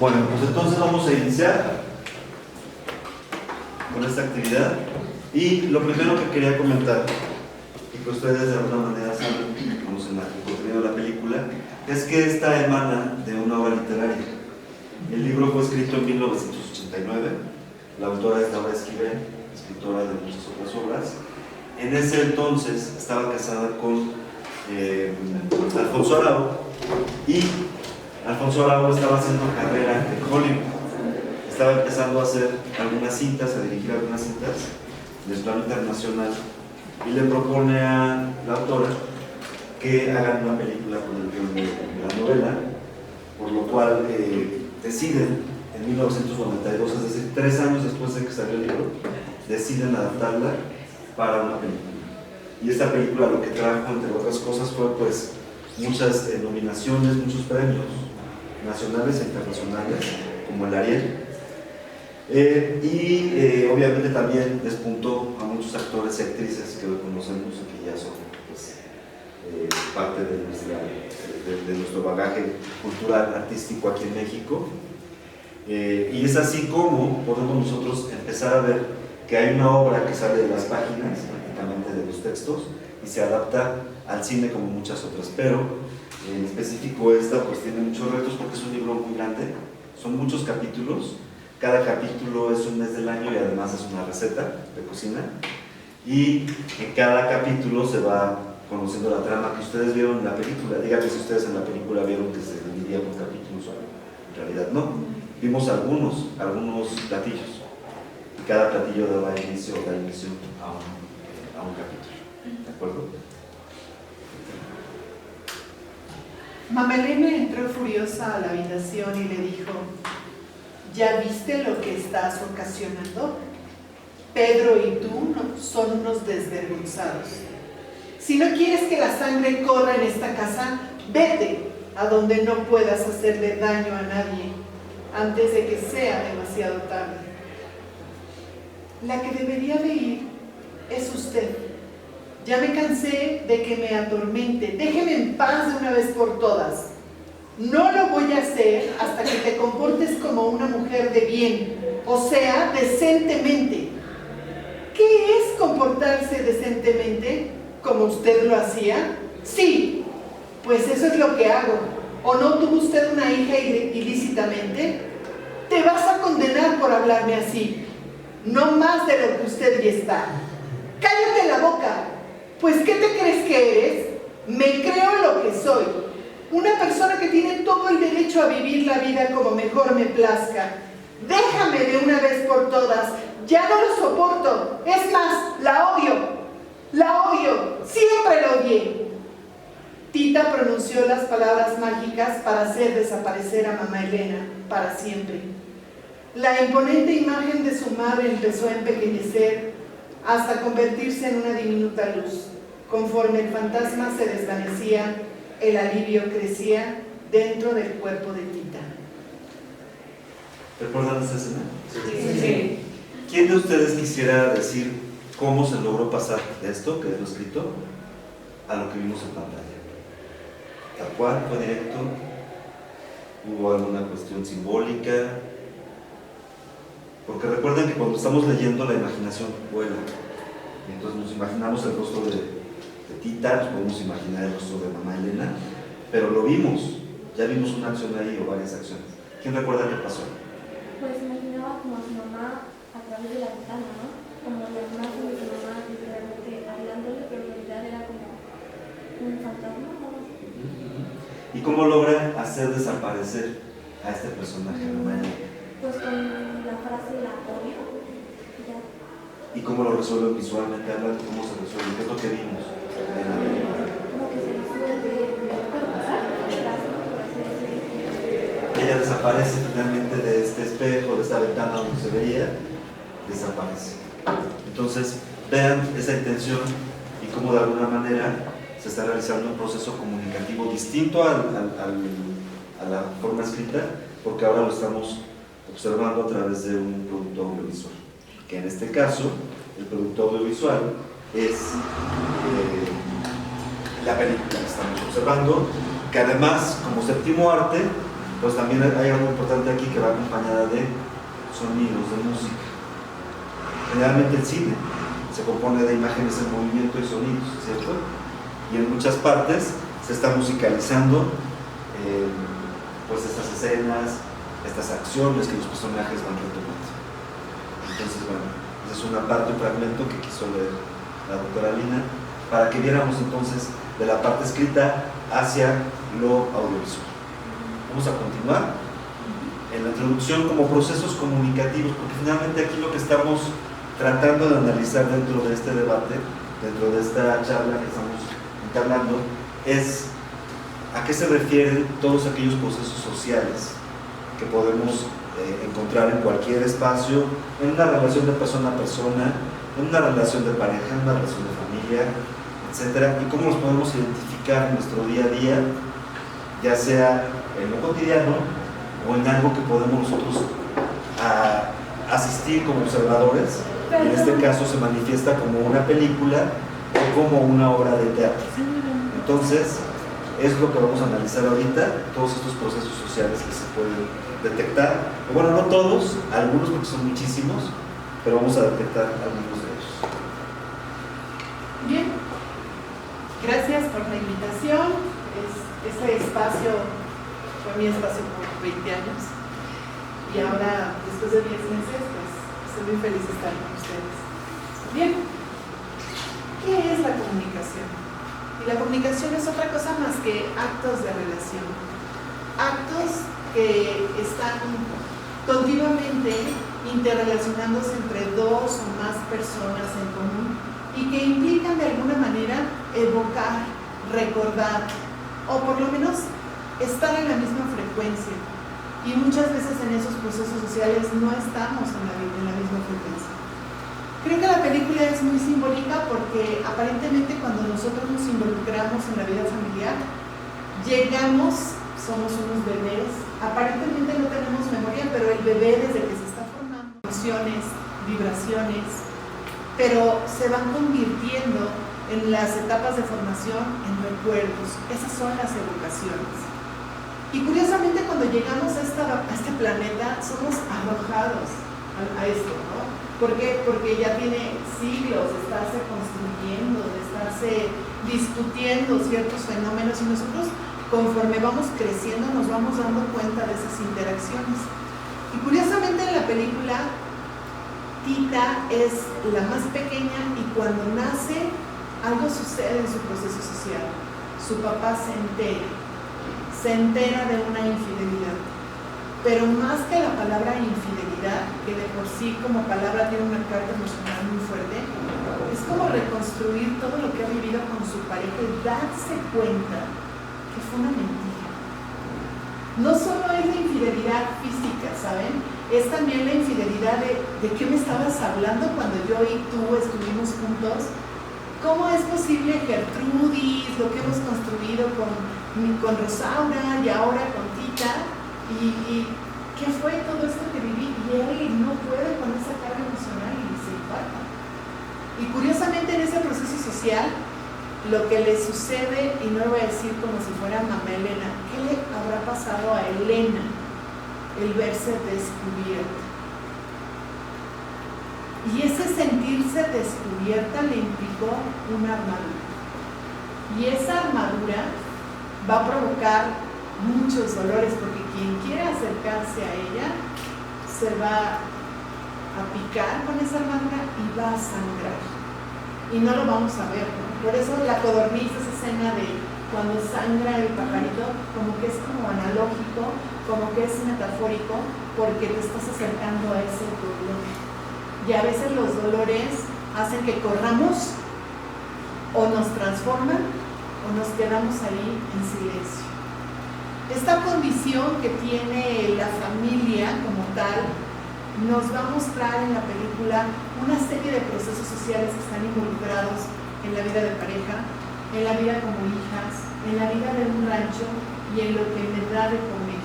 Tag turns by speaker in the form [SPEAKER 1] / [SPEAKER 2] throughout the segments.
[SPEAKER 1] Bueno, pues entonces vamos a iniciar con esta actividad. Y lo primero que quería comentar, y que ustedes de alguna manera saben, conocen el contenido de la película, es que esta emana de una obra literaria. El libro fue escrito en 1989, la autora es Laura Esquivel, escritora de muchas otras obras. En ese entonces estaba casada con Alfonso Arau, y Alfonso Arau estaba haciendo carrera en Hollywood. Estaba empezando a hacer algunas cintas, a dirigir algunas cintas del plano internacional, y le propone a la autora que hagan una película con el guión de la novela, por lo cual deciden en 1992, es decir, 3 años después de que salió el libro, deciden adaptarla para una película. Y esta película lo que trajo, entre otras cosas, fue pues muchas nominaciones, muchos premios nacionales e internacionales, como el Ariel. Obviamente también despuntó a muchos actores y actrices que lo conocemos y que ya son pues, parte de nuestro bagaje cultural, artístico aquí en México. Y es así como podemos nosotros empezar a ver que hay una obra que sale de las páginas, prácticamente de los textos, y se adapta al cine como muchas otras, pero en específico esta pues tiene muchos retos porque es un libro muy grande, son muchos capítulos. Cada capítulo es un mes del año y además es una receta de cocina. Y en cada capítulo se va conociendo la trama que ustedes vieron en la película. Díganme si ustedes en la película vieron que se dividía por capítulos o en realidad no. Vimos algunos platillos. Y cada platillo da inicio a un capítulo. ¿De acuerdo?
[SPEAKER 2] Mamá Elena entró furiosa a la habitación y le dijo: ¿ya viste lo que estás ocasionando? Pedro y tú son unos desvergonzados. Si no quieres que la sangre corra en esta casa, vete a donde no puedas hacerle daño a nadie antes de que sea demasiado tarde. La que debería de ir es usted. Ya me cansé de que me atormente. Déjeme en paz de una vez por todas. No lo voy a hacer hasta que te comportes como una mujer de bien, o sea, decentemente. ¿Qué es comportarse decentemente? ¿Como usted lo hacía? Sí, pues eso es lo que hago. ¿O no tuvo usted una hija ilícitamente? Te vas a condenar por hablarme así. No más de lo que usted ya está. ¡Cállate la boca! Pues, ¿qué te crees que eres? Me creo lo que soy. Una persona que tiene todo el derecho a vivir la vida como mejor me plazca. Déjame de una vez por todas. Ya no lo soporto. Es más, la odio. La odio. Siempre la odié. Tita pronunció las palabras mágicas para hacer desaparecer a mamá Elena para siempre. La imponente imagen de su madre empezó a empequeñecer hasta convertirse en una diminuta luz. Conforme el fantasma se desvanecía, el alivio crecía dentro del cuerpo de Tita.
[SPEAKER 1] ¿Recuerdan esa escena?
[SPEAKER 2] Sí.
[SPEAKER 1] ¿Quién de ustedes quisiera decir cómo se logró pasar de esto, que es lo escrito, a lo que vimos en pantalla? ¿Tal cual? ¿Fue directo? ¿Hubo alguna cuestión simbólica? Porque recuerden que cuando estamos leyendo la imaginación vuela. Y entonces nos imaginamos el rostro de Tita, nos podemos imaginar el rostro de mamá Elena, pero lo vimos, ya vimos una acción ahí o varias acciones. ¿Quién recuerda qué pasó?
[SPEAKER 3] Pues imaginaba como a su mamá a través de la ventana, ¿no? Como la imagen de su mamá literalmente hablándole, pero en realidad era como un fantasma, ¿no?
[SPEAKER 1] ¿Y cómo logra hacer desaparecer a este personaje, mamá Elena?
[SPEAKER 3] Pues con la frase la odio. Ya.
[SPEAKER 1] ¿Y cómo lo resuelven visualmente hablando? ¿Cómo se resuelve? ¿Qué es lo que vimos en la película?
[SPEAKER 3] Como que se disuelve, pero pasar atrás, ¿no? Por así decirlo.
[SPEAKER 1] Ella desaparece finalmente de este espejo, de esta ventana donde se veía, desaparece. Entonces, vean esa intención y cómo de alguna manera se está realizando un proceso comunicativo distinto a la forma escrita, porque ahora lo estamos observando a través de un producto audiovisual, que en este caso el producto audiovisual es la película que estamos observando, que además, como séptimo arte, pues también hay algo importante aquí que va acompañada de sonidos, de música. Generalmente el cine se compone de imágenes en movimiento y sonidos, ¿cierto? Y en muchas partes se está musicalizando pues estas escenas, estas acciones que los personajes van retomando. Entonces, bueno, esa es una parte, un fragmento que quiso leer la doctora Lina, para que viéramos entonces de la parte escrita hacia lo audiovisual. Vamos a continuar en la introducción como procesos comunicativos, porque finalmente aquí lo que estamos tratando de analizar dentro de este debate, dentro de esta charla que estamos entablando, es a qué se refieren todos aquellos procesos sociales que podemos encontrar en cualquier espacio, en una relación de persona a persona, en una relación de pareja, en una relación de familia, etcétera, y cómo los podemos identificar en nuestro día a día, ya sea en lo cotidiano o en algo que podemos nosotros asistir como observadores. En este caso se manifiesta como una película o como una obra de teatro. Entonces, es lo que vamos a analizar ahorita, todos estos procesos sociales que se pueden detectar. Bueno, no todos, algunos porque son muchísimos, pero vamos a detectar algunos de ellos.
[SPEAKER 2] Bien, gracias por la invitación. Este espacio fue mi espacio por 20 años y ahora, después de 10 meses, pues estoy muy feliz de estar con ustedes. Bien, ¿qué es la comunicación? Y la comunicación es otra cosa más que actos de relación, actos que están continuamente interrelacionándose entre dos o más personas en común y que implican de alguna manera evocar, recordar o por lo menos estar en la misma frecuencia. Y muchas veces en esos procesos sociales no estamos en la misma frecuencia. Creo que la película es muy simbólica porque aparentemente cuando nosotros nos involucramos en la vida familiar, llegamos, somos unos bebés, aparentemente no tenemos memoria, pero el bebé desde que se está formando, emociones, vibraciones, pero se van convirtiendo en las etapas de formación en recuerdos. Esas son las evocaciones. Y curiosamente cuando llegamos a este planeta somos arrojados a esto, ¿no? ¿Por qué? Porque ya tiene siglos de estarse construyendo, de estarse discutiendo ciertos fenómenos y nosotros conforme vamos creciendo nos vamos dando cuenta de esas interacciones. Y curiosamente en la película Tita es la más pequeña y cuando nace algo sucede en su proceso social. Su papá se entera de una infidelidad. Pero más que la palabra infidelidad, que de por sí como palabra tiene una carga emocional muy fuerte, es como reconstruir todo lo que ha vivido con su pareja y darse cuenta que fue una mentira. No solo es la infidelidad física, ¿saben? Es también la infidelidad de qué me estabas hablando cuando yo y tú estuvimos juntos. ¿Cómo es posible Gertrudis, lo que hemos construido con Rosaura y ahora con Tita? ¿Y qué fue todo esto que viví? Y él no puede con esa carga emocional y se impacta. Y curiosamente en ese proceso social, lo que le sucede, y no lo voy a decir como si fuera mamá Elena, ¿qué le habrá pasado a Elena el verse descubierta? Y ese sentirse descubierta le implicó una armadura. Y esa armadura va a provocar muchos dolores porque quien quiera acercarse a ella se va a picar con esa armadura y va a sangrar. Y no lo vamos a ver, ¿no? Por eso la codorniz, esa escena de cuando sangra el pajarito, como que es como analógico, como que es metafórico, porque te estás acercando a ese dolor. Y a veces los dolores hacen que corramos, o nos transforman, o nos quedamos ahí en silencio. Esta condición que tiene la familia como tal, nos va a mostrar en la película una serie de procesos sociales que están involucrados en la vida de pareja, en la vida como hijas, en la vida de un rancho y en lo que me da de comer.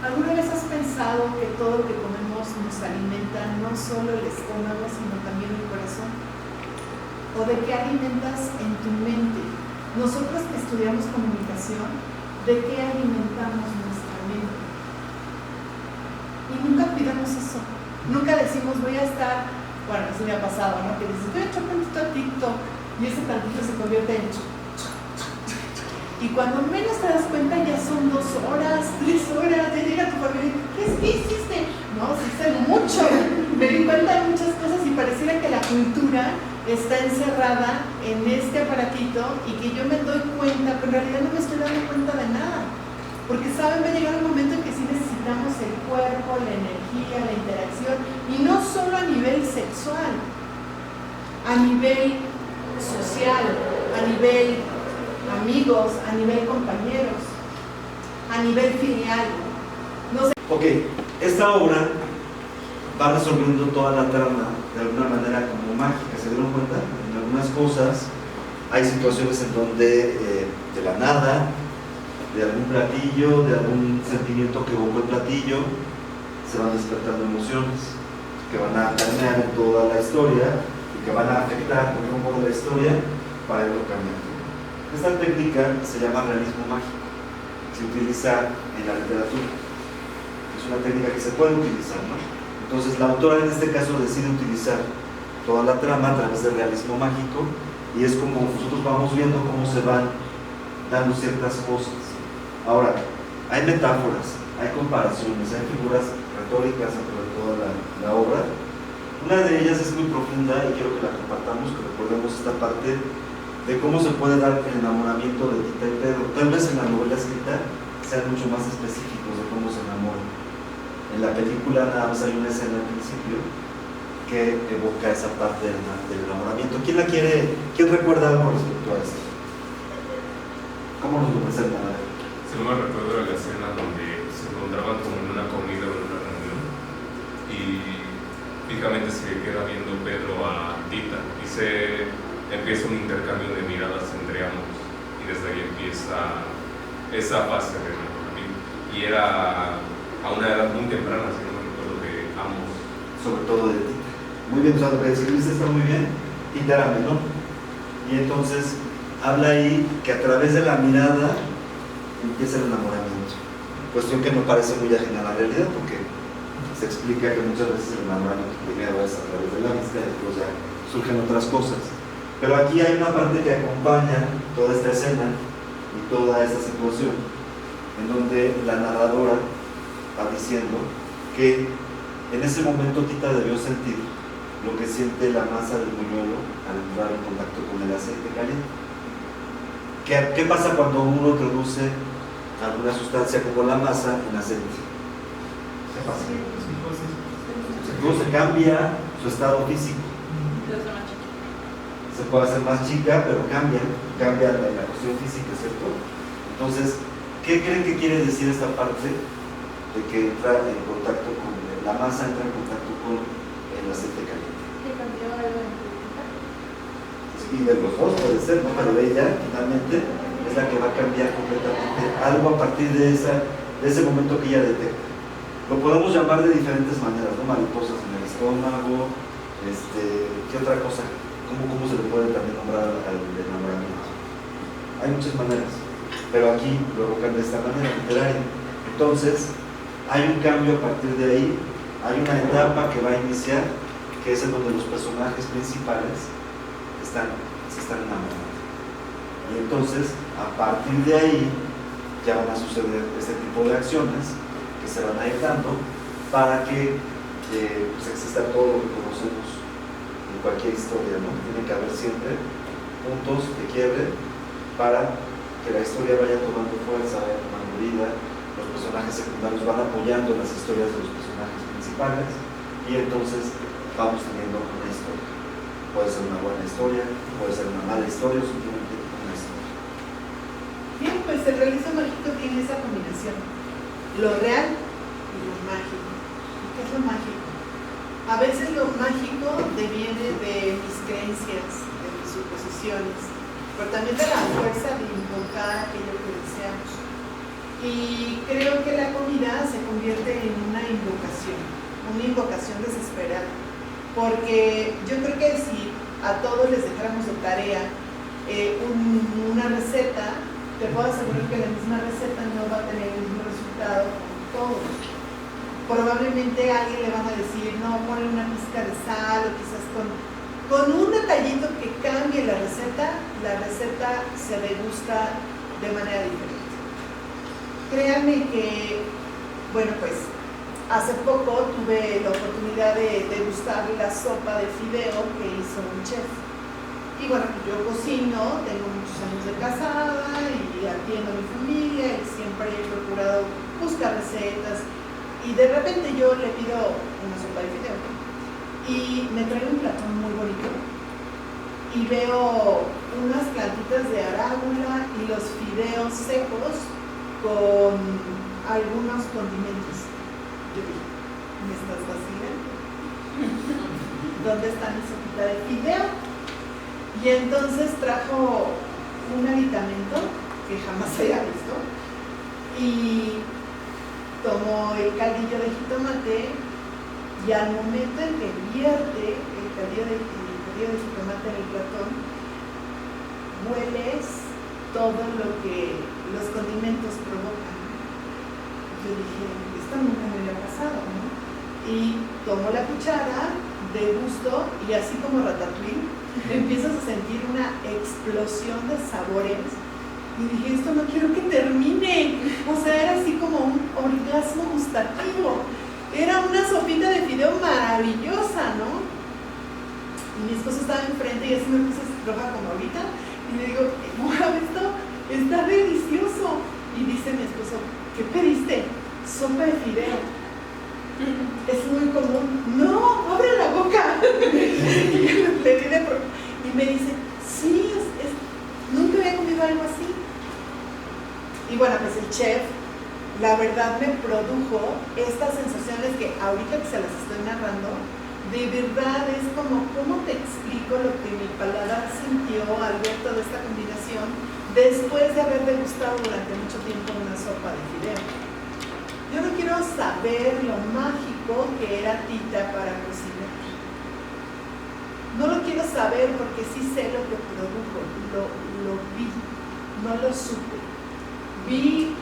[SPEAKER 2] ¿Alguna vez has pensado que todo lo que comemos nos alimenta no solo el estómago, sino también el corazón? ¿O de qué alimentas en tu mente nosotros que estudiamos comunicación, ¿de qué alimentamos nuestra mente? Y nunca cuidamos eso. Nunca decimos, voy a estar, bueno, eso me ha pasado, ¿no? Que dices, voy a echar tantito a TikTok, y ese tantito se convierte en y cuando menos te das cuenta ya son 2 horas, 3 horas, ya llega tu familia y ¿qué hiciste? No, sí hice mucho, me di cuenta de muchas cosas y pareciera que la cultura está encerrada en este aparatito y que yo me doy cuenta, pero en realidad no me estoy dando cuenta de nada. Porque saben, va a llegar un momento en que sí necesitamos el cuerpo, la energía, la interacción, y no solo a nivel sexual, a nivel social, a nivel amigos, a nivel compañeros, a nivel filial. No sé.
[SPEAKER 1] Ok, esta obra va resolviendo toda la trama de alguna manera como mágica, ¿se dieron cuenta? En algunas cosas hay situaciones en donde de la nada, de algún platillo, de algún sentimiento que evocó el platillo, se van despertando emociones que van a permear en toda la historia y que van a afectar el rumbo de la historia para irlo cambiando. Esta técnica se llama realismo mágico, se utiliza en la literatura, es una técnica que se puede utilizar, ¿no? Entonces la autora en este caso decide utilizar toda la trama a través del realismo mágico y es como nosotros vamos viendo cómo se van dando ciertas cosas. Ahora, hay metáforas, hay comparaciones, hay figuras retóricas dentro de toda la obra. Una de ellas es muy profunda y quiero que la compartamos, que recordemos esta parte de cómo se puede dar el enamoramiento de Tita y Pedro. Tal vez en la novela escrita sean mucho más específicos de cómo se enamoran. En la película nada más hay una escena al principio que evoca esa parte del enamoramiento. ¿Quién recuerda algo respecto a esto? ¿Cómo nos lo presentan?
[SPEAKER 4] Si no me recuerdo de la escena donde se encontraban como en una comida o en una reunión y fijamente se queda viendo Pedro a Tita y se empieza un intercambio de miradas entre ambos y desde ahí empieza esa fase de enamoramiento y era a una edad muy temprana, si no me recuerdo, de ambos.
[SPEAKER 1] Sobre todo de Tita. Muy bien, o sea, lo que describiste está muy bien. Tita era menor y entonces habla ahí que a través de la mirada empieza el enamoramiento, cuestión que me parece muy ajena a la realidad porque se explica que muchas veces el enamoramiento primero es a través de la vista y después ya surgen otras cosas. Pero aquí hay una parte que acompaña toda esta escena y toda esta situación, en donde la narradora va diciendo que en ese momento Tita debió sentir lo que siente la masa del buñuelo al entrar en contacto con el aceite caliente. ¿Qué pasa cuando uno introduce alguna sustancia como la masa en aceite? ¿Qué pasa? Se cambia su estado físico. Se puede hacer más chica, pero cambia la cuestión física, ¿cierto? Entonces, ¿qué creen que quiere decir esta parte de que entra en contacto con la masa, entra en contacto con el aceite caliente?
[SPEAKER 3] ¿Te cambió algo en tu vida?
[SPEAKER 1] Y de los dos puede ser, ¿no? Pero ella finalmente es la que va a cambiar completamente algo a partir de ese momento que ella detecta. Lo podemos llamar de diferentes maneras, ¿no? Mariposas en el estómago, ¿qué otra cosa? ¿Cómo se le puede también nombrar al enamoramiento? Hay muchas maneras, pero aquí lo evocan de esta manera literaria. Entonces, hay un cambio a partir de ahí, hay una etapa que va a iniciar, que es en donde los personajes principales se están enamorando. Y entonces, a partir de ahí, ya van a suceder este tipo de acciones que se van a ir dando para que pues exista todo lo que conocemos en cualquier historia, ¿no? Tiene que haber siempre puntos de quiebre para que la historia vaya tomando fuerza, vaya tomando vida, los personajes secundarios van apoyando las historias de los personajes principales y entonces vamos teniendo una historia. Puede ser una buena historia, puede ser una mala historia o simplemente una historia.
[SPEAKER 2] Bien, pues el realismo mágico tiene esa combinación, lo real y lo mágico. ¿Qué es lo mágico? A veces lo mágico deviene de mis creencias, de mis suposiciones, pero también de la fuerza de invocar aquello que deseamos. Y creo que la comida se convierte en una invocación desesperada, porque yo creo que si a todos les dejáramos de tarea una receta, te puedo asegurar que la misma receta no va a tener el mismo resultado con todos. Probablemente a alguien le van a decir, no, ponle una pizca de sal, o quizás con un detallito que cambie la receta se degusta de manera diferente. Créanme que, bueno, pues hace poco tuve la oportunidad de degustar la sopa de fideo que hizo un chef. Y bueno, yo cocino, tengo muchos años de casada y atiendo a mi familia y siempre he procurado buscar recetas. Y de repente yo le pido una sopa de fideo y me trae un plato muy bonito y veo unas plantitas de arágula y los fideos secos con algunos condimentos. Yo dije, ¿me estás vacilando? ¿Dónde está mi sopita de fideo? Y entonces trajo un aditamento que jamás había visto y tomó el caldillo de jitomate y al momento en que vierte el caldillo de jitomate en el platón, hueles todo lo que los condimentos provocan. Yo dije, esto nunca me había pasado, ¿no? Y tomo la cuchara, degusto y así como Ratatouille, empiezas a sentir una explosión de sabores. Y dije, esto no quiero que termine. O sea, era así como un orgasmo gustativo. Era una sopita de fideo maravillosa, ¿no? Y mi esposo estaba enfrente y así me puse roja como ahorita. Y le digo, wow, esto está delicioso. Y dice mi esposo, ¿qué pediste? Sopa de fideo. Es muy común. No, abre la boca. Y me dice, sí, nunca había comido algo así. Y bueno, pues el chef, la verdad me produjo estas sensaciones que ahorita que se las estoy narrando, de verdad es como, ¿cómo te explico lo que mi paladar sintió al ver toda esta combinación después de haber degustado durante mucho tiempo una sopa de fideo? Yo no quiero saber lo mágico que era Tita para cocinar. No lo quiero saber porque sí sé lo que produjo, lo vi, no lo supe. Vi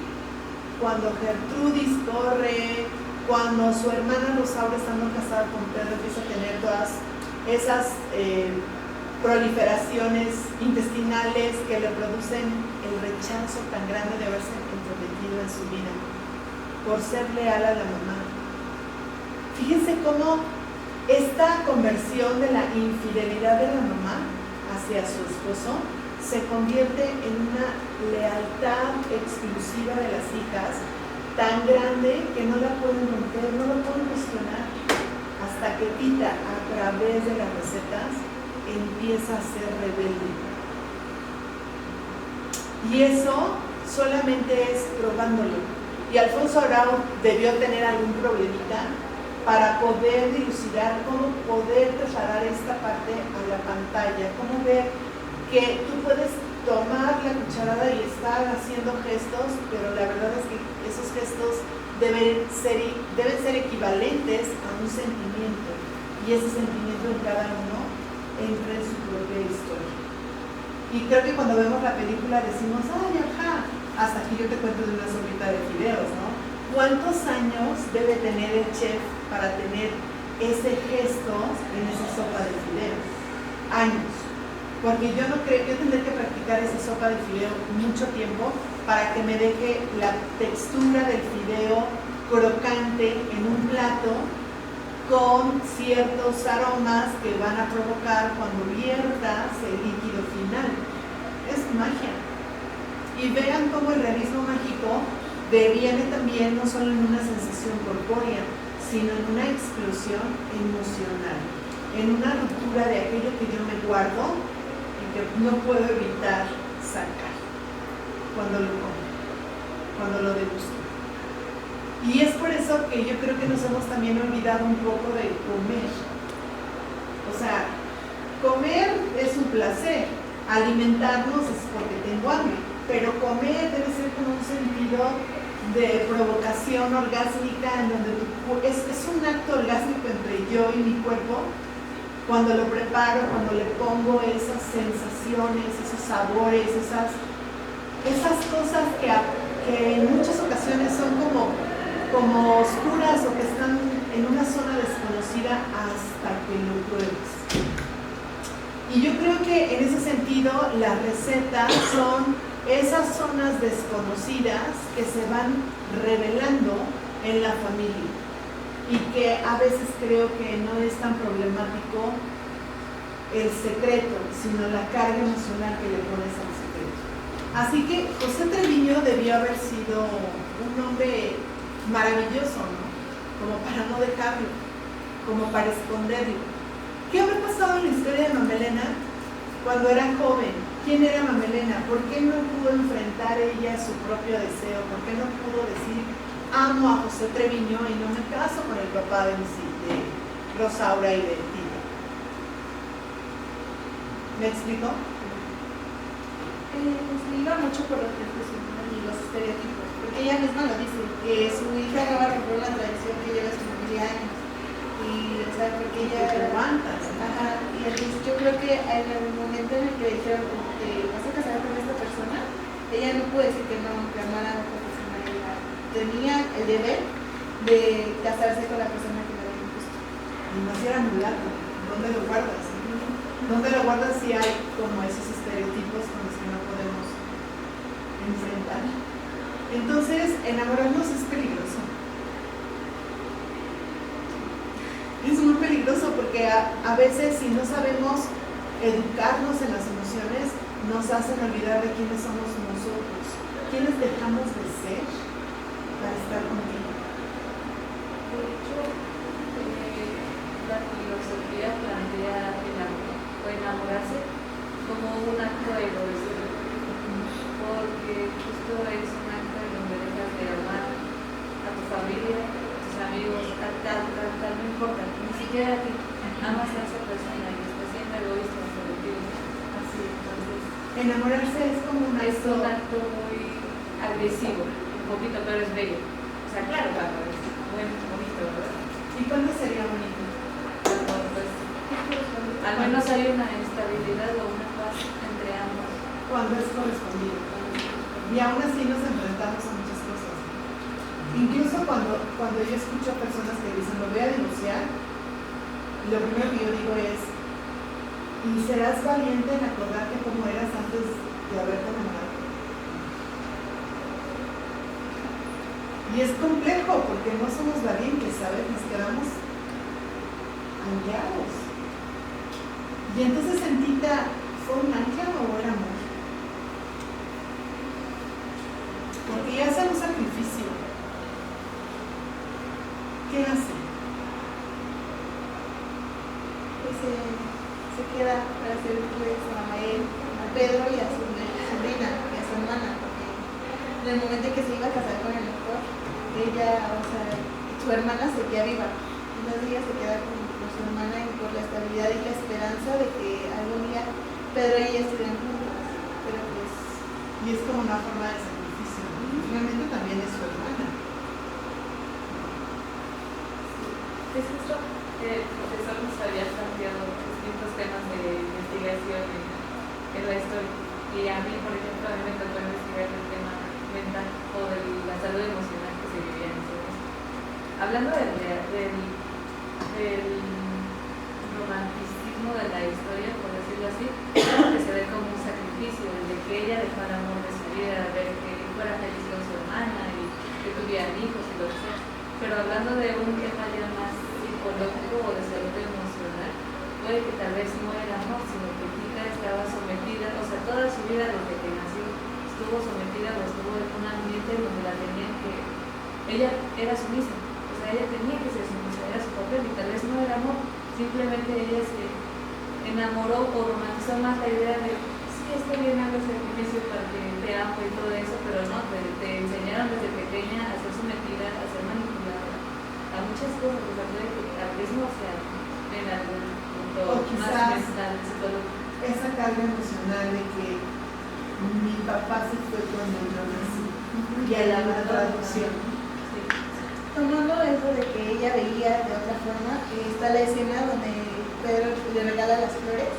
[SPEAKER 2] cuando Gertrudis corre, cuando su hermana Rosaura, estando casada con Pedro, empieza a tener todas esas proliferaciones intestinales que le producen el rechazo tan grande de haberse entrometido en su vida por ser leal a la mamá. Fíjense cómo esta conversión de la infidelidad de la mamá hacia su esposo se convierte en una lealtad exclusiva de las hijas tan grande que no la pueden romper, no la pueden cuestionar, hasta que Tita, a través de las recetas, empieza a ser rebelde. Y eso solamente es probándolo. Y Alfonso Arau debió tener algún problemita para poder dilucidar cómo poder trasladar esta parte a la pantalla, cómo ver que tú puedes tomar la cucharada y estar haciendo gestos, pero la verdad es que esos gestos deben ser equivalentes a un sentimiento, y ese sentimiento en cada uno entra en su propia historia. Y creo que cuando vemos la película decimos, ay, ajá, hasta aquí yo te cuento de una sopita de fideos, ¿no? ¿Cuántos años debe tener el chef para tener ese gesto en esa sopa de fideos? Años. Porque yo no creo, yo tendré que practicar esa sopa de fideo mucho tiempo para que me deje la textura del fideo crocante en un plato con ciertos aromas que van a provocar cuando viertas el líquido final. Es magia. Y vean cómo el realismo mágico deviene también no solo en una sensación corpórea, sino en una explosión emocional, en una ruptura de aquello que yo me guardo que no puedo evitar sacar cuando lo como, cuando lo degusto. Y es por eso que yo creo que nos hemos también olvidado un poco de comer. O sea, comer es un placer, alimentarnos es porque tengo hambre, pero comer debe ser con un sentido de provocación orgásmica en donde es un acto orgásmico entre yo y mi cuerpo cuando lo preparo, cuando le pongo esas sensaciones, esos sabores, esas cosas que en muchas ocasiones son como oscuras o que están en una zona desconocida hasta que lo pruebes. Y yo creo que en ese sentido las recetas son esas zonas desconocidas que se van revelando en la familia y que a veces creo que no es tan problemático el secreto, sino la carga emocional que le pones al secreto. Así que José Treviño debió haber sido un hombre maravilloso, ¿no? Como para no dejarlo, como para esconderlo. ¿Qué habrá pasado en la historia de Mamelena cuando era joven? ¿Quién era Mamelena? ¿Por qué no pudo enfrentar ella su propio deseo? ¿Por qué no pudo decir, amo a José Treviño y no me caso con el papá de Rosaura y de Tita? ¿Me explico?
[SPEAKER 5] Se iba mucho por los prejuicios y los estereotipos, porque ella misma lo dice, que su hija no va a romper una tradición que lleva su familia años. Y, o sea, porque ella
[SPEAKER 2] aguantas.
[SPEAKER 5] Ajá, y entonces yo creo que en el momento en el que le dijeron que vas a casar con esta persona, ella no pudo decir que no, que amara a otra persona. Ella tenía el deber de casarse con la persona que le había impuesto.
[SPEAKER 2] Y más si era mulato, ¿dónde lo guardas? ¿Dónde lo guardas si hay como esos estereotipos con los que no podemos enfrentar? Entonces, enamorarnos es peligroso. Es muy peligroso porque a veces si no sabemos educarnos en las emociones, nos hacen olvidar de quiénes somos nosotros, quiénes dejamos de ser para estar contigo.
[SPEAKER 6] De hecho, la filosofía plantea enamorarse como un acto egoísta, porque justo es un acto en donde dejas de amar a tu familia, a tus amigos, tal, no importa, ni siquiera a ti, amas a esa persona y estás siendo egoísta sobre ti. Así, entonces,
[SPEAKER 2] Enamorarse es como un
[SPEAKER 6] acto muy agresivo, un poquito, pero es bello. O sea, claro, cuando es muy bonito, ¿verdad?
[SPEAKER 2] ¿Y cuándo sería bonito?
[SPEAKER 6] Cuando, pues, al menos hay una estabilidad o una paz entre ambos.
[SPEAKER 2] Cuando es correspondido. Y aún así nos enfrentamos a muchas cosas. Incluso cuando yo escucho a personas que dicen, me voy a divorciar, lo primero que yo digo es, ¿y serás valiente en acordarte cómo eras antes de haberte enamorado? Y es complejo porque no somos valientes, ¿sabes? Nos quedamos anclados. Y entonces en Tita, ¿fue un ancla o era amor? Porque ella hace un sacrificio. ¿Qué hace?
[SPEAKER 5] Pues se queda para servirles a él, a Pedro y a su sobrina y a su hermana, porque en el momento en que se iba a casar con el doctor, ella, o sea, su hermana seguía viva. Entonces ella se queda con su hermana y por la estabilidad y la esperanza de que algún día Pedro y ella estuvieran juntos. Pero pues,
[SPEAKER 2] Y es como una forma de sacrificio, ¿no? Y finalmente también es su hermana.
[SPEAKER 6] Es justo que el profesor nos había planteado distintos temas de investigación en la historia. Y a mí, por ejemplo, a mí me tocó investigar el tema mental o de la salud emocional que se vivía en ese momento. Hablando del romanticismo de la historia, por decirlo así, que se ve como un sacrificio, desde que ella dejó el amor de su vida, de que fuera feliz con su hermana y que tuvieran hijos y lo que sea. Pero hablando de un tema ya más psicológico o de salud emocional, puede que tal vez no era amor, sino que Tita estaba sometida, o sea, toda su vida desde que nació estuvo sometida o estuvo en un ambiente donde la tenían que, ella era sumisa, o sea, ella tenía que ser sumisa, era su papel y tal vez no era amor, simplemente ella se enamoró o romantizó más la idea de, sí, está bien, hago el sacrificio para que te amo y todo eso, pero no, te enseñaron desde pequeña a ser sometida, a ser manipulada, a muchas cosas, o sea, puede que tal vez no sea en algún punto más mental, psicológico.
[SPEAKER 2] Esa carga emocional de que mi papá se fue cuando yo nací y a la traducción.
[SPEAKER 5] tomando eso de que ella veía de otra forma, está la escena donde Pedro le regala las flores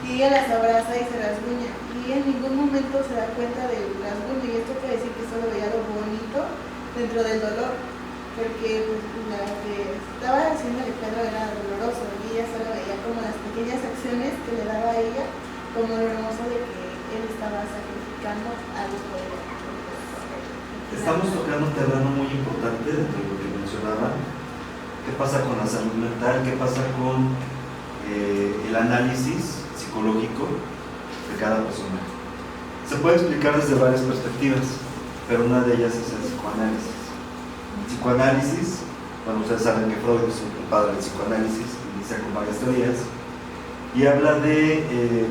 [SPEAKER 5] y ella las abraza y se rasguña. Y en ningún momento se da cuenta del rasguño, y esto quiere decir que solo veía lo bonito dentro del dolor, porque pues, la que estaba haciéndole Pedro era doloroso y ella solo veía como las pequeñas acciones que le daba a ella, como lo hermoso de que él estaba sacrificando algo por ella.
[SPEAKER 1] Estamos tocando un terreno muy importante dentro de lo que mencionaba. ¿Qué pasa con la salud mental? ¿Qué pasa con el análisis psicológico de cada persona? Se puede explicar desde varias perspectivas, pero una de ellas es el psicoanálisis. El psicoanálisis, bueno, ustedes saben que Freud es el padre del psicoanálisis, inicia con varias teorías y habla de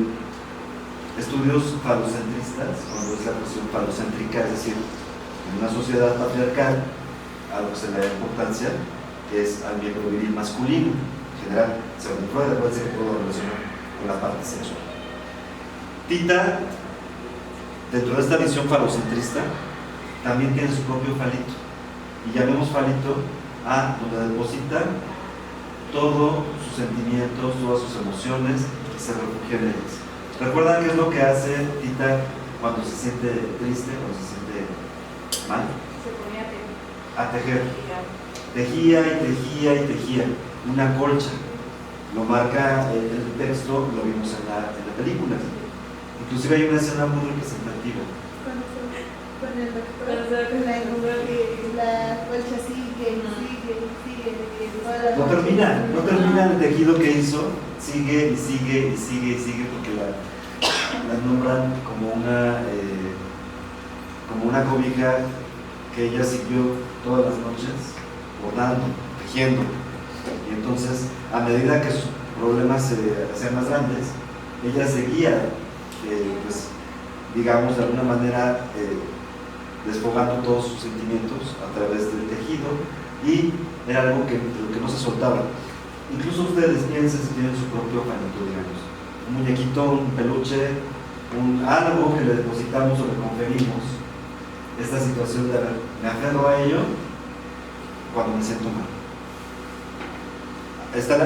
[SPEAKER 1] estudios falocentristas, cuando es la cuestión falocéntrica, es decir, en una sociedad patriarcal, algo que se le da importancia es al miembro viril masculino, en general, según Freud, acuérdense que todo relaciona con la parte sexual. Tita, dentro de esta visión falocentrista, también tiene su propio falito, y llamemos falito a donde deposita todos sus sentimientos, todas sus emociones, y se refugia en ellas. ¿Recuerdan qué es lo que hace Tita cuando se siente triste, cuando se siente mal?
[SPEAKER 6] Se ponía
[SPEAKER 1] A tejer. Tejía y tejía y tejía una colcha. Lo marca el texto, lo vimos en la película. Inclusive hay una escena muy representativa.
[SPEAKER 5] Con el doctor, la colcha sigue.
[SPEAKER 1] No termina el tejido que hizo, sigue y sigue y sigue y sigue, porque la nombran como una cobija que ella siguió todas las noches bordando, tejiendo. Y entonces, a medida que sus problemas se hacían más grandes, ella seguía, pues, digamos, de alguna manera desfogando todos sus sentimientos a través del tejido, y era algo que no se soltaba. Incluso ustedes piensen si tienen su propio fanito, digamos, un muñequito, un peluche, algo que le depositamos o le conferimos esta situación de me aferro a ello cuando me siento mal.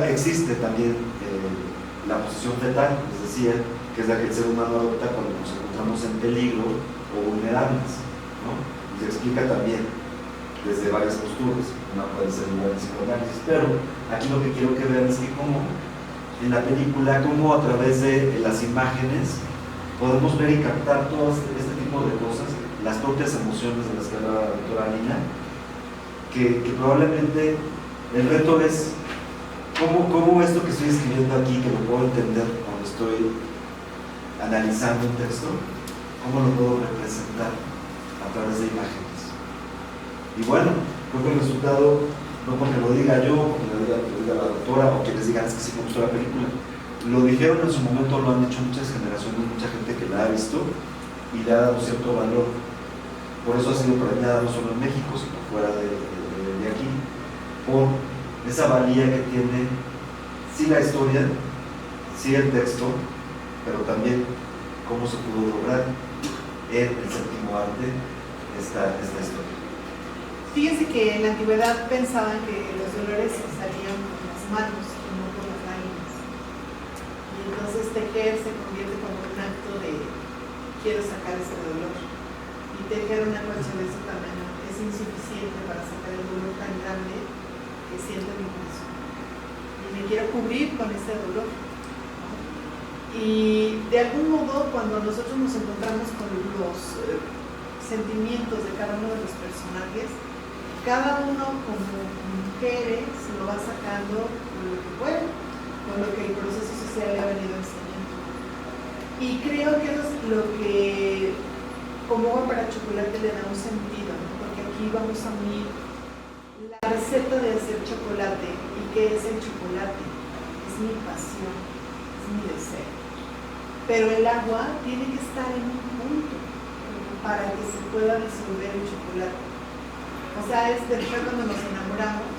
[SPEAKER 1] Existe también la posición fetal, les decía, que es la que el ser humano adopta cuando nos encontramos en peligro o vulnerables, ¿no? Y se explica también desde varias posturas, una puede ser igual de psicoanálisis, pero aquí lo que quiero que vean es que como en la película, como a través de las imágenes podemos ver y captar todo este tipo de cosas, las propias emociones de las que hablaba la doctora Alina, que probablemente el reto es cómo esto que estoy escribiendo aquí, que lo puedo entender cuando estoy analizando un texto, cómo lo puedo representar a través de imágenes. Y bueno, creo que el resultado, no porque lo diga yo, porque lo diga la doctora, o que les digan es que sí me gustó la película, lo dijeron en su momento, lo han dicho muchas generaciones, mucha gente que la ha visto y le ha dado cierto valor. Por eso ha sido premiada no solo en México, sino fuera de aquí, por esa valía que tiene, sí, la historia, sí, el texto, pero también cómo se pudo lograr en el séptimo arte esta historia.
[SPEAKER 2] Fíjense que en la antigüedad pensaban que los dolores se salían con las manos y no con las lágrimas. Y entonces tejer se convierte como un acto de quiero sacar ese dolor. Y tejer una colcha de ese tamaño es insuficiente para sacar el dolor tan grande que siento mi corazón. Y me quiero cubrir con ese dolor, ¿no? Y de algún modo, cuando nosotros nos encontramos con los sentimientos de cada uno de los personajes, cada uno como mujeres lo va sacando con lo que puede, con lo que el proceso social le ha venido enseñando. Y creo que eso es lo que, como agua para chocolate, le da un sentido, ¿no? Porque aquí vamos a unir la receta de hacer chocolate. ¿Y qué es el chocolate? Es mi pasión, es mi deseo. Pero el agua tiene que estar en un punto para que se pueda disolver el chocolate. O sea, es después cuando nos enamoramos,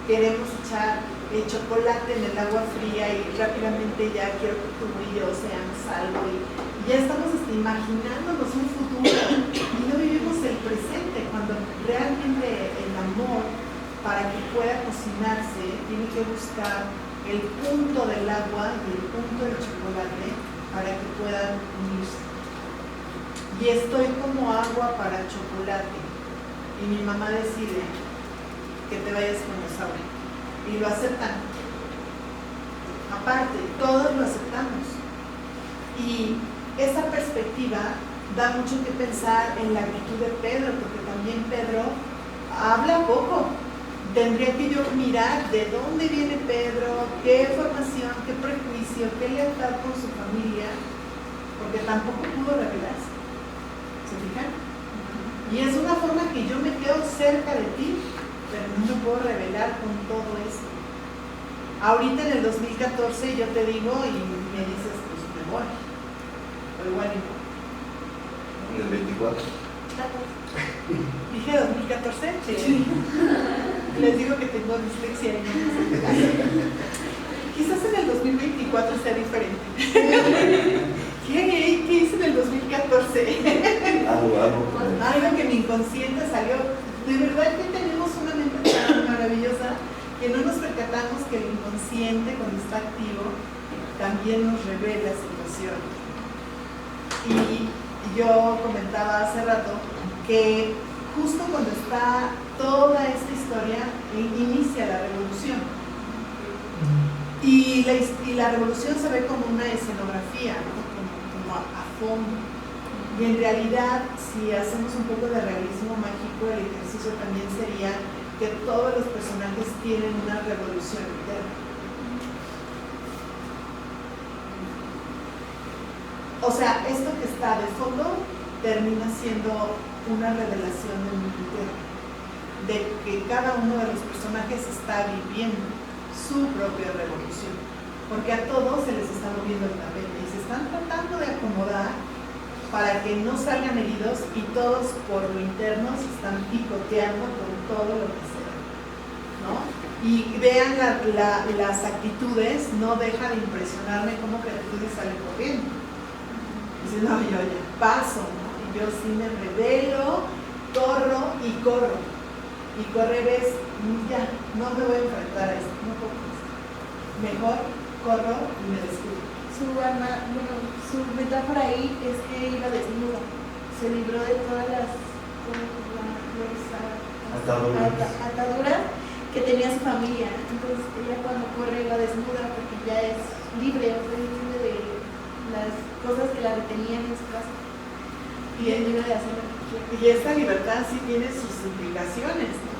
[SPEAKER 2] queremos echar el chocolate en el agua fría y rápidamente ya quiero que tú y yo seamos algo, y ya estamos imaginándonos un futuro y no vivimos el presente, cuando realmente el amor, para que pueda cocinarse, tiene que buscar el punto del agua y el punto del chocolate para que puedan unirse. Y estoy como agua para chocolate. Y mi mamá decide que te vayas con Rosaura. Y lo aceptan. Aparte, todos lo aceptamos. Y esa perspectiva da mucho que pensar en la actitud de Pedro, porque también Pedro habla poco. Tendría que yo mirar de dónde viene Pedro, qué formación, qué prejuicio, qué lealtad con su familia, porque tampoco pudo revelarse. ¿Se fijan? Y es una forma que yo me quedo cerca de ti, pero no me puedo revelar con todo esto. Ahorita en el 2014 yo te digo y me dices, pues me voy. O igual y no.
[SPEAKER 1] En el 24.
[SPEAKER 2] ¿Dije 2014? Sí. Les digo que tengo dislexia y no me sé qué. Quizás en el 2024 sea diferente. ¿Qué hice en el 2014? Algo que mi inconsciente salió. De verdad que tenemos una mente tan maravillosa que no nos percatamos que el inconsciente, cuando está activo, también nos revela situaciones. Y yo comentaba hace rato que justo cuando está toda esta historia, inicia la revolución. Y la revolución se ve como una escenografía, ¿no? como a fondo. Y en realidad, si hacemos un poco de realismo mágico, el ejercicio también sería que todos los personajes tienen una revolución interna. O sea, esto que está de fondo termina siendo una revelación del mundo interno, de que cada uno de los personajes está viviendo su propia revolución, porque a todos se les está moviendo el tapete y se están tratando de acomodar para que no salgan heridos y todos por lo interno se están picoteando con todo lo que sea, ¿no? Y vean las actitudes, no deja de impresionarme cómo actitudes salen corriendo. Dice, no, yo ya paso, ¿no? Y yo sí me revelo, corro y corro. Y correr es, ya, no me voy a enfrentar a esto, no puedo más. Mejor corro y me descubro.
[SPEAKER 5] Su metáfora ahí es que iba desnuda, se libró de todas las ataduras que tenía su familia. Entonces ella cuando corre va desnuda porque ya es libre, o sea, es libre de las cosas que la retenían en su casa y es libre de hacer lo que quiera.
[SPEAKER 2] Y esta libertad sí tiene sus implicaciones, ¿no?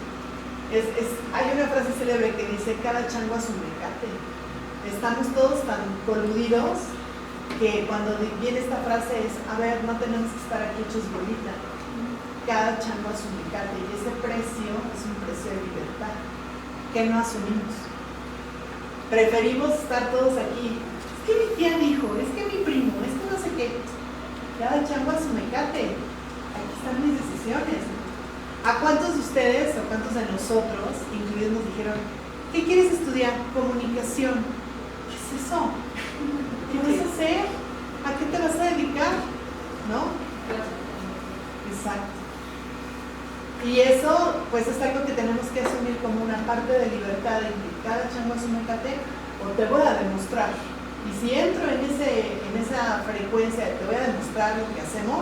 [SPEAKER 2] Hay una frase célebre que dice, cada chango a su mecate. Estamos todos tan coludidos que cuando viene esta frase es, a ver, no tenemos que estar aquí hechos bolita. Cada chango a su mecate. Y ese precio es un precio de libertad que no asumimos. Preferimos estar todos aquí. Es que mi tía dijo, es que mi primo, es que no sé qué. Cada chango a su mecate. Aquí están mis decisiones. ¿A cuántos de ustedes o cuántos de nosotros, incluidos, nos dijeron, ¿qué quieres estudiar? Comunicación. ¿Qué es eso? ¿Qué vas a hacer? ¿A qué te vas a dedicar? ¿No? Exacto. Y eso, pues, es algo que tenemos que asumir como una parte de libertad, en que cada chango a su mecate, o te voy a demostrar. Y si entro en esa frecuencia de te voy a demostrar lo que hacemos,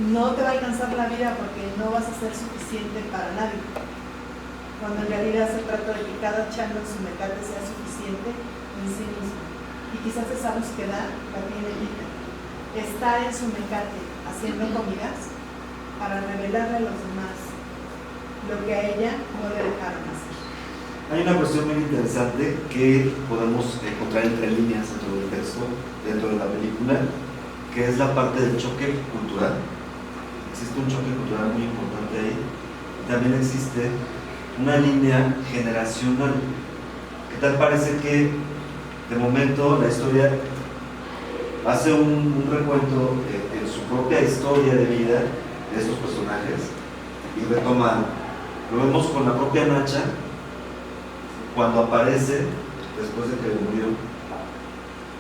[SPEAKER 2] no te va a alcanzar la vida porque no vas a ser suficiente para nadie. Cuando en realidad se trata de que cada chango en su mecate sea suficiente en sí mismo. Y quizás esa búsqueda la tiene Rita. Está en su mecate haciendo comidas para revelarle a los demás lo que a ella no le dejaron hacer.
[SPEAKER 1] Hay una cuestión muy interesante que podemos encontrar entre líneas dentro del texto, dentro de la película, que es la parte del choque cultural. Existe un choque cultural muy importante ahí. También existe una línea generacional. ¿Qué tal parece que de momento la historia hace un recuento en su propia historia de vida de estos personajes y retoma? Lo vemos con la propia Nacha cuando aparece después de que murió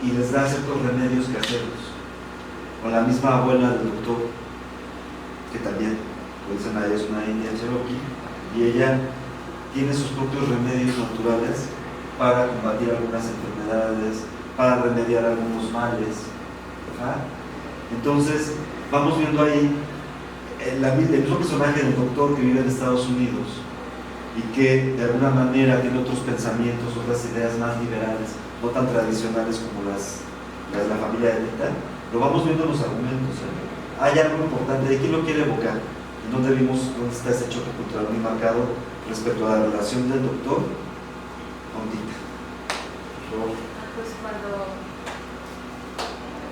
[SPEAKER 1] y les da ciertos remedios caseros, con la misma abuela del doctor, que también, pues dicen a ella, es una india cherokee, y ella tiene sus propios remedios naturales para combatir algunas enfermedades, para remediar algunos males. Entonces, vamos viendo ahí el mismo personaje del doctor que vive en Estados Unidos y que de alguna manera tiene otros pensamientos, otras ideas más liberales, no tan tradicionales como las de la familia de Dita. Lo vamos viendo en los argumentos. Hay algo importante, ¿de quién lo quiere evocar? En donde vimos dónde está ese choque cultural muy marcado respecto a la relación del doctor con Dita.
[SPEAKER 6] Pues cuando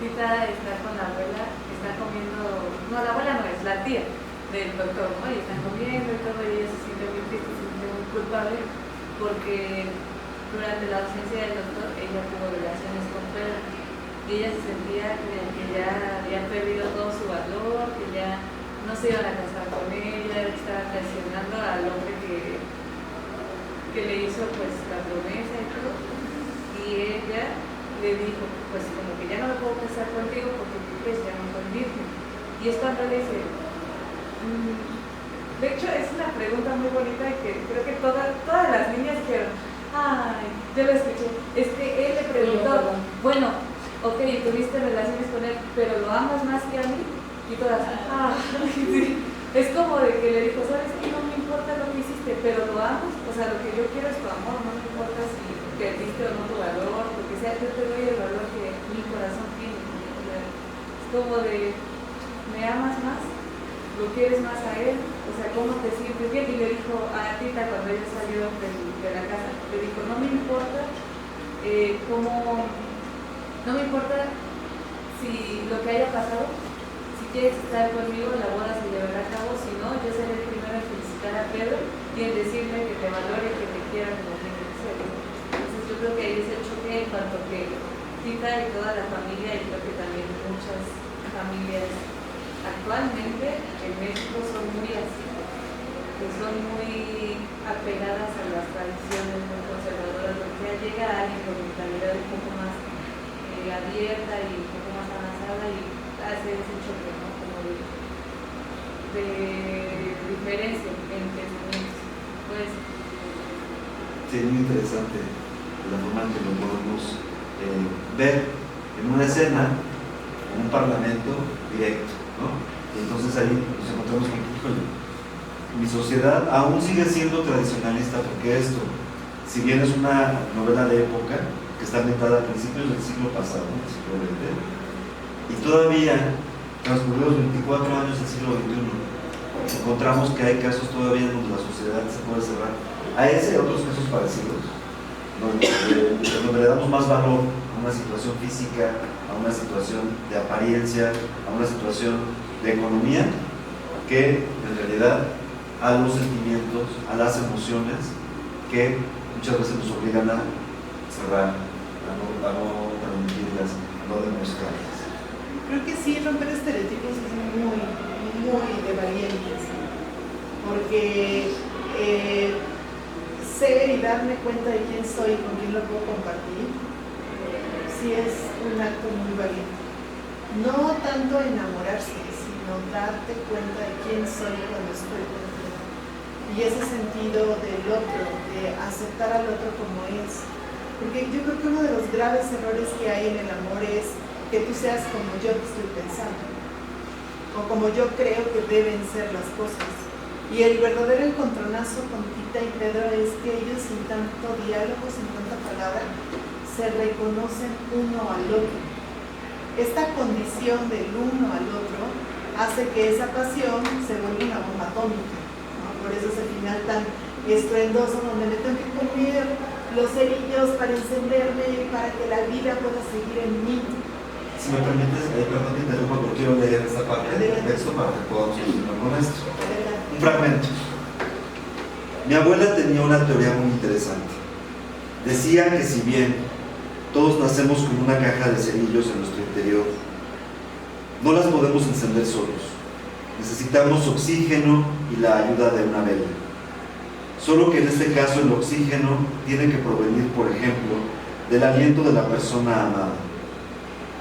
[SPEAKER 6] Dita está con la abuela, está comiendo, no, la abuela no es, la tía del doctor, ¿no? Y están comiendo y todo, y ella se siente muy triste, se siente muy culpable, porque durante la ausencia del doctor, ella tuvo relaciones con Pedro, y ella se sentía que ya había perdido todo su valor, que ya no se iban a casar con ella, que estaba traicionando al hombre que le hizo pues la promesa y todo, y ella le dijo, pues como que ya no me puedo casar contigo porque tú crees ya no soy virgen. Y es cuando le dice, de hecho es una pregunta muy bonita y que creo que todas las niñas dijeron, ay, yo lo escuché, es que él le preguntó, bueno, ok, tuviste relaciones con él, pero ¿lo amas más que a mí? Y todas, sí. Es como de que le dijo, ¿sabes qué? No me importa lo que hiciste, pero lo amas, o sea, lo que yo quiero es tu amor, no me importa si perdiste o no tu valor, lo que sea, yo te doy el valor que mi corazón tiene. O sea, es como de, ¿me amas más? ¿Lo quieres más a él? O sea, ¿cómo te sientes bien? Y le dijo a Tita cuando ella salió de la casa, le dijo, no me importa no me importa si lo que haya pasado, si quieres estar conmigo, la boda se llevará a cabo, si no, yo seré el primero en felicitar a Pedro y en decirle que te valore, que te quiera como tiene que ser. Entonces yo creo que ahí es el choque en cuanto que Tita y toda la familia, y creo que también muchas familias actualmente en México son muy así, que son muy apegadas a las tradiciones, muy conservadoras, porque ya llega alguien con mentalidad un poco más abierta y un poco más avanzada y hace ese choque, ¿no? Como de diferencia en pensamientos. Pues,
[SPEAKER 1] sí, muy interesante la forma en que lo podemos ver en una escena, en un parlamento directo, ¿no? Y entonces ahí nos encontramos con que, híjole, mi sociedad aún sigue siendo tradicionalista, porque esto, si bien es una novela de época que está ambientada a principios del siglo pasado, del siglo XX, y todavía, transcurridos 24 años del siglo XXI, encontramos que hay casos todavía donde la sociedad se puede cerrar. A ese y a otros casos parecidos, donde le damos más valor a una situación física, a una situación de apariencia, a una situación de economía, que en realidad a los sentimientos, a las emociones, que muchas veces nos obligan a cerrar, a no permitirlas, a no demostrarlas.
[SPEAKER 2] Creo que sí, romper estereotipos es muy de valientes, porque ser y darme cuenta de quién soy y con quién lo puedo compartir, sí es un acto muy valiente. No tanto enamorarse, sino darte cuenta de quién soy cuando estoy contigo. Y ese sentido del otro, de aceptar al otro como es. Porque yo creo que uno de los graves errores que hay en el amor es que tú seas como yo te estoy pensando, o como yo creo que deben ser las cosas. Y el verdadero encontronazo con Tita y Pedro es que ellos, sin tanto diálogo, sin tanta palabra, se reconocen uno al otro. Esta condición del uno al otro hace que esa pasión se vuelva una bomba atómica, ¿no? Por eso es el final tan estruendoso, donde me tengo que comer los cerillos para encenderme, para que la vida pueda seguir en mí.
[SPEAKER 1] Si me permites, perdón que interrumpa, pero quiero leer esta parte del texto para que podamos continuar con esto. Un fragmento. Mi abuela tenía una teoría muy interesante. Decía que si bien todos nacemos con una caja de cerillos en nuestro interior, no las podemos encender solos. Necesitamos oxígeno y la ayuda de una vela. Solo que en este caso el oxígeno tiene que provenir, por ejemplo, del aliento de la persona amada.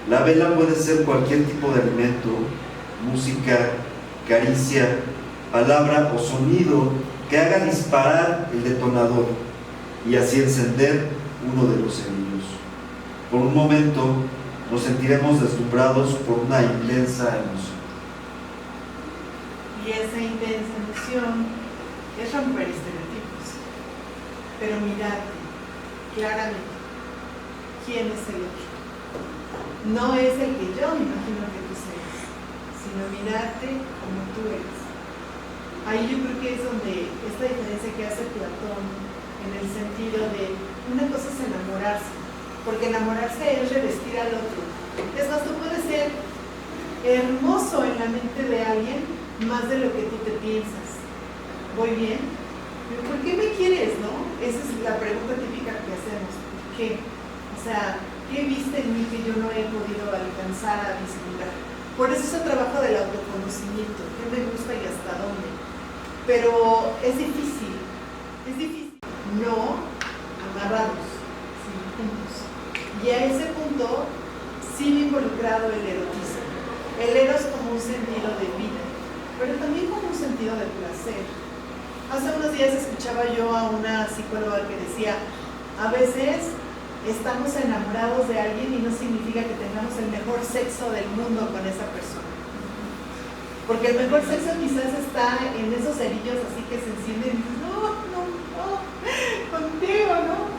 [SPEAKER 1] La vela puede ser cualquier tipo de alimento, música, caricia, palabra o sonido que haga disparar el detonador y así encender uno de los cerillos. Por un momento nos sentiremos deslumbrados por una intensa emoción.
[SPEAKER 2] Y esa intensa emoción es romper estereotipos, pero mirarte claramente quién es el otro. No es el que yo me imagino que tú seas, sino mirarte como tú eres. Ahí yo creo que es donde esta diferencia que hace Platón, en el sentido de una cosa es enamorarse, porque enamorarse es revestir al otro. Es más, tú puedes ser hermoso en la mente de alguien más de lo que tú te piensas. ¿Voy bien? ¿Pero por qué me quieres, no? Esa es la pregunta típica que hacemos. ¿Por qué? O sea, ¿qué viste en mí que yo no he podido alcanzar a vislumbrar? Por eso es el trabajo del autoconocimiento. ¿Qué me gusta y hasta dónde? Pero es difícil no amarrados, sino juntos. Y a ese punto sí me ha involucrado el erotismo. El eros como un sentido de vida, pero también como un sentido de placer. Hace unos días escuchaba yo a una psicóloga que decía, a veces estamos enamorados de alguien y no significa que tengamos el mejor sexo del mundo con esa persona. Porque el mejor sexo quizás está en esos cerillos así que se encienden y dices, no, contigo, ¿no?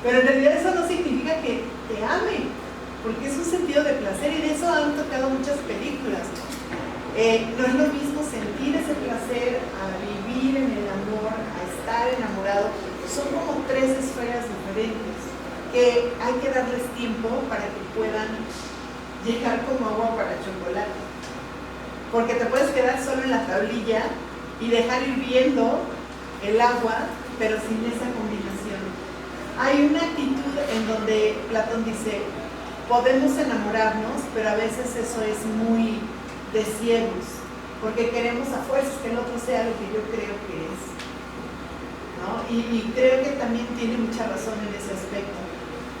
[SPEAKER 2] Pero en realidad eso no significa que te ame, porque es un sentido de placer y de eso han tocado muchas películas, ¿no? No es lo mismo sentir ese placer a vivir en el amor, a estar enamorado. Son como tres esferas diferentes que hay que darles tiempo para que puedan llegar como agua para chocolate. Porque te puedes quedar solo en la tablilla y dejar hirviendo el agua, pero sin esa combinación. Hay una actitud en donde Platón dice, podemos enamorarnos, pero a veces eso es muy de ciegos, porque queremos a fuerzas que el otro sea lo que yo creo que es, ¿no? Y creo que también tiene mucha razón en ese aspecto.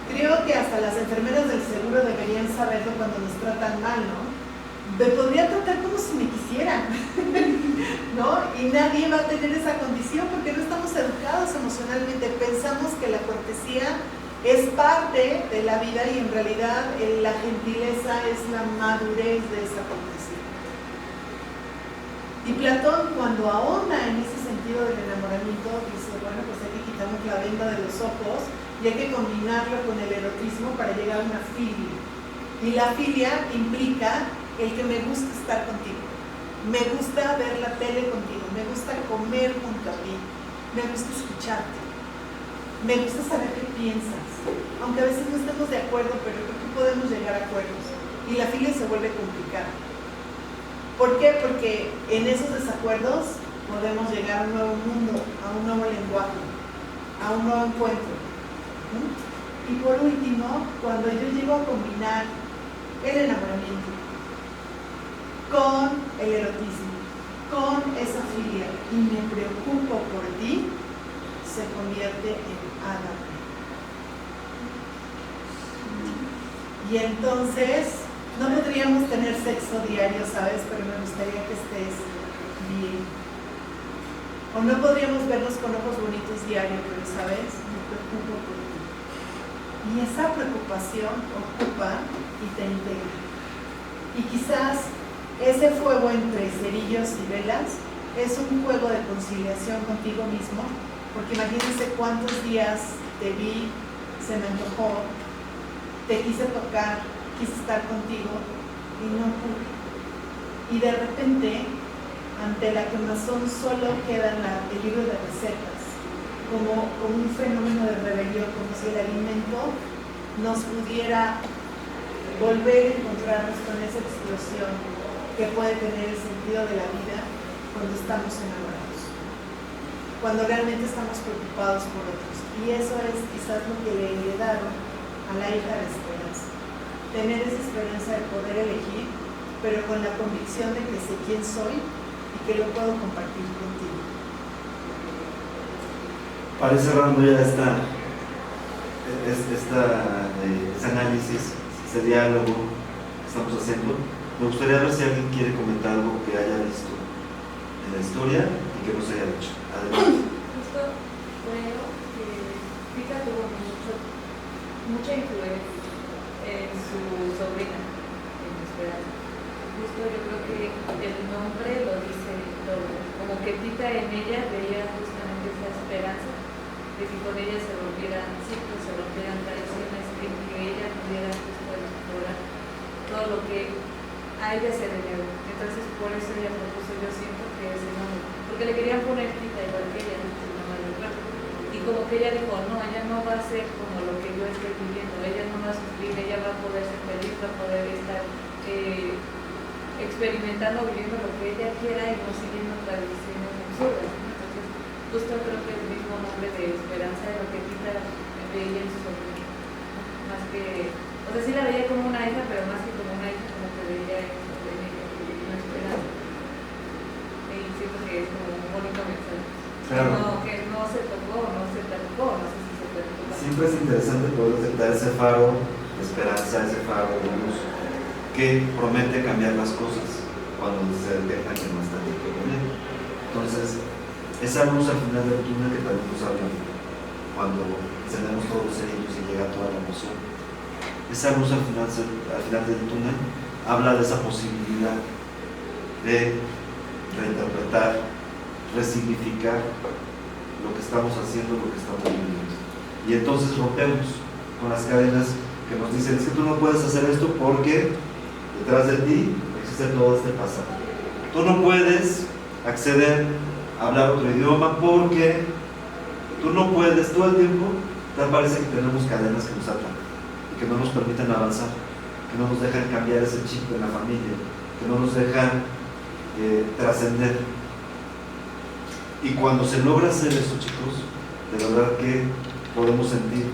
[SPEAKER 2] Creo que hasta las enfermeras del seguro deberían saberlo cuando nos tratan mal, ¿no? Me podría tratar como si me quisieran, ¿no? Y nadie va a tener esa condición porque no estamos educados emocionalmente. Pensamos que la cortesía es parte de la vida y en realidad la gentileza es la madurez de esa cortesía. Y Platón, cuando ahonda en ese sentido del enamoramiento, dice, bueno, pues hay que quitarnos la venda de los ojos y hay que combinarlo con el erotismo para llegar a una filia. Y la filia implica el que me gusta estar contigo, me gusta ver la tele contigo, me gusta comer junto a ti, me gusta escucharte, me gusta saber qué piensas, aunque a veces no estemos de acuerdo, pero creo que podemos llegar a acuerdos y la filia se vuelve complicada. ¿Por qué? Porque en esos desacuerdos podemos llegar a un nuevo mundo, a un nuevo lenguaje, a un nuevo encuentro. Y por último, cuando yo llego a combinar el enamoramiento con el erotismo, con esa filia y me preocupo por ti, se convierte en ágape. Y entonces no podríamos tener sexo diario, ¿sabes? Pero me gustaría que estés bien. O no podríamos vernos con ojos bonitos diario, pero ¿sabes? Me preocupo por ti. Y esa preocupación ocupa y te integra. Y quizás ese fuego entre cerillos y velas es un juego de conciliación contigo mismo, porque imagínense cuántos días te vi, se me antojó, te quise tocar, quise estar contigo y no pude. Y de repente, ante la quemazón solo queda el libro de recetas, como un fenómeno de rebelión, como si el alimento nos pudiera volver a encontrarnos con esa explosión que puede tener el sentido de la vida cuando estamos enamorados, cuando realmente estamos preocupados por otros. Y eso es quizás lo que le heredaron a la hija de Esperanza, tener esa esperanza de poder elegir, pero con la convicción de que sé quién soy y que lo puedo compartir contigo.
[SPEAKER 1] Para ir cerrando ya este análisis, este diálogo que estamos haciendo, me gustaría ver si alguien quiere comentar algo que haya visto en la historia y que no se haya dicho. Adelante.
[SPEAKER 3] Justo creo que Pica tuvo mucho
[SPEAKER 6] mucha influencia en su sobrina, en Esperanza. Justo yo creo que el nombre lo dice todo, como que Tita en ella veía justamente esa esperanza de que con ella se rompieran ciclos, se rompieran tradiciones, en que ella pudiera justo explorar todo lo que a ella se le debe. Entonces por eso ella propuso, yo siento que ese nombre, porque le querían poner Tita igual que ella, ¿no? Si no mal recuerdo. Y como que ella dijo, no, ella no va a ser como lo que yo estoy viviendo, ella no va a sufrir, ella va a poder ser feliz, va a poder estar experimentando, viviendo lo que ella quiera y no siguiendo tradiciones absurdas, ¿no? Entonces, justo creo que el mismo nombre de Esperanza es lo que Tita veía en su sobrina, ¿no? Más que, o sea, sí la veía como una hija, pero más que como una hija, como que veía en su sobrina una esperanza. Y siento que es como un bonito mensaje.
[SPEAKER 1] Claro.
[SPEAKER 6] Que no se tocó, no se tocó, no sé si se puede tocar.
[SPEAKER 1] Siempre es interesante poder detectar ese faro de esperanza, ese faro de luz que promete cambiar las cosas cuando se detecta que no está bien. Entonces, esa luz al final del túnel que también nos habla cuando encendemos todos los cerillos y llega toda la emoción, esa luz al final del túnel habla de esa posibilidad de reinterpretar, resignificar lo que estamos haciendo, lo que estamos viviendo. Y entonces rompemos con las cadenas que nos dicen, es que tú no puedes hacer esto porque detrás de ti existe todo este pasado. Tú no puedes acceder a hablar otro idioma porque tú no puedes, todo el tiempo te parece que tenemos cadenas que nos atan y que no nos permiten avanzar, que no nos dejan cambiar ese chip en la familia, que no nos dejan trascender. Y cuando se logra hacer eso, chicos, de verdad que podemos sentir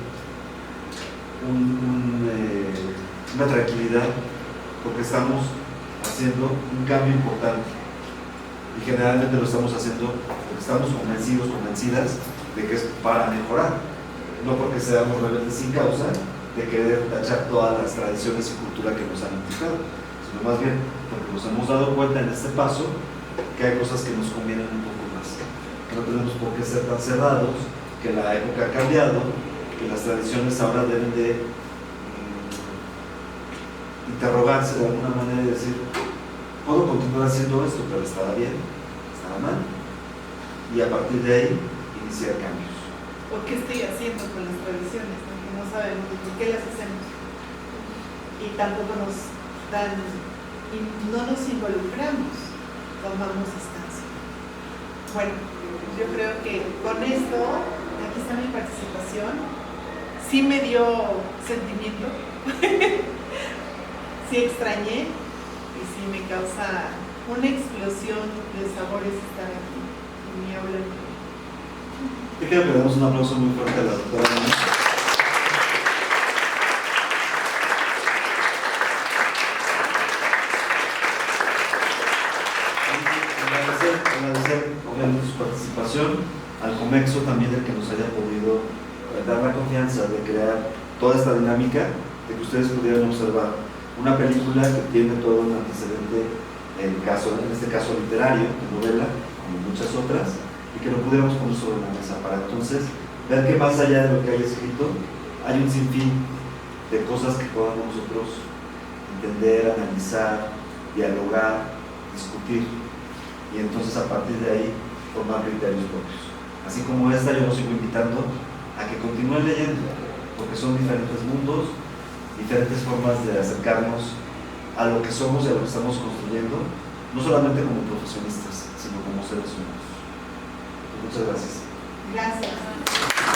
[SPEAKER 1] una tranquilidad, porque estamos haciendo un cambio importante y generalmente lo estamos haciendo porque estamos convencidos, convencidas de que es para mejorar, no porque seamos rebeldes sin causa de querer tachar todas las tradiciones y cultura que nos han implicado, sino más bien porque nos hemos dado cuenta en este paso que hay cosas que nos convienen un poco más, que no tenemos por qué ser tan cerrados, que la época ha cambiado, que las tradiciones ahora deben de interrogarse de alguna manera y decir, puedo continuar haciendo esto, pero estará bien, estará mal, y a partir de ahí iniciar cambios.
[SPEAKER 2] ¿O qué estoy haciendo con las tradiciones? Porque no sabemos por qué las hacemos y tampoco nos dan, y no nos involucramos, tomamos distancia. Bueno, yo creo que con esto, aquí está mi participación, sí me dio sentimiento. Sí extrañé y sí me causa una explosión de sabores estar aquí en mi aula.
[SPEAKER 1] Yo quiero que le demos un aplauso muy fuerte a la doctora. Agradecer obviamente su participación, al Comexo también el que nos haya podido dar la confianza de crear toda esta dinámica, de que ustedes pudieran observar una película que tiene todo un antecedente, en este caso literario, de novela, como muchas otras, y que lo pudiéramos poner sobre la mesa para entonces ver que más allá de lo que hay escrito, hay un sinfín de cosas que podamos nosotros entender, analizar, dialogar, discutir, y entonces a partir de ahí formar criterios propios. Así como esta, yo los sigo invitando a que continúen leyendo, porque son diferentes mundos, diferentes formas de acercarnos a lo que somos y a lo que estamos construyendo, no solamente como profesionistas, sino como seres humanos. Muchas gracias.
[SPEAKER 2] Gracias.